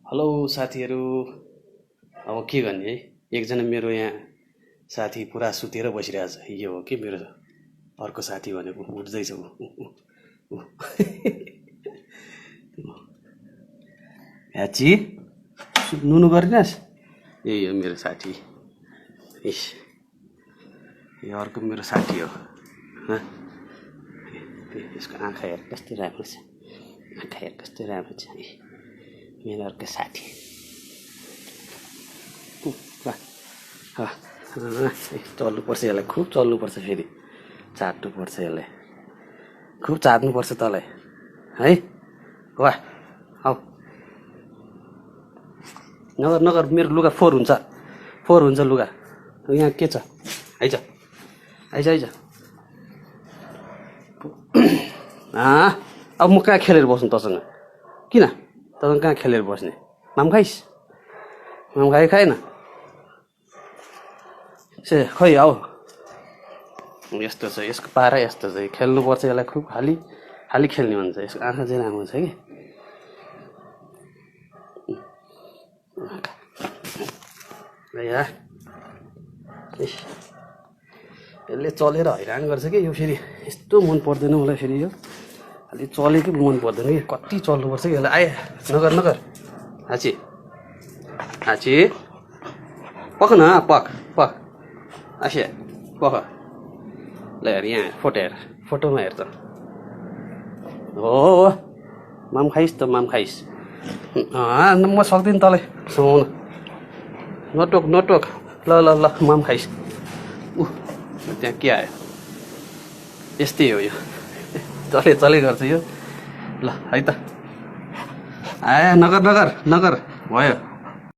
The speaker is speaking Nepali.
हेलो साथीहरू। अब के गर्ने है, एकजना मेरो यहाँ साथी पुरा सुतेर बसिरहेछ। यो हो कि मेरो अर्को साथी भनेको, उठ्दैछ ऊ। ह्याची नुनु गरिनस्। यही हो मेरो साथी। इस यो अर्को मेरो साथी हो। यसको आँखा हेर कस्तो राम्रो छ, आँखा हेर कस्तो राम्रो छ। मेरो अर्को साथी। चल्नुपर्छ यसलाई, खुब चल्नुपर्छ। फेरि चाट्नुपर्छ यसलाई, खुब चाट्नुपर्छ तँलाई है। वाह आऊ, नगर नगर, मेरो लुगा फोहोर हुन्छ लुगा। यहाँ के छ, आइज आइज आइज। अब म कहाँ खेलेर बस्नु तँसँग? किन तँसँग कहाँ खेलेर बस्ने? माम खाइस्? माम खाएन से खै आऊ। यस्तो छ यसको पारा, यस्तो छ। खेल्नुपर्छ यसलाई, खुब खाली खेल्ने हुन्छ। यसको आँखा चाहिँ राम्रो छ कि। यसले चलेर हैरान गर्छ कि यो। फेरि यस्तो मन पर्दैन मलाई। फेरि यो अलि चलेकै मन पर्दैन कि। कति चल्नुपर्छ कि यसलाई। आए नगर नगर। हाची हाची पख न, पख पख आसे पख। ल हेर यहाँ फोटो हेर, फोटोमा हेर त। हो माम खाइस् त, माम खाइस्। म सक्दिनँ तँलाई सुहाउन। नटोक। ल माम खाइस्। त्यहाँ के आयो? यस्तै हो यो, चले गर्छ यो। ल है त, नगर भयो।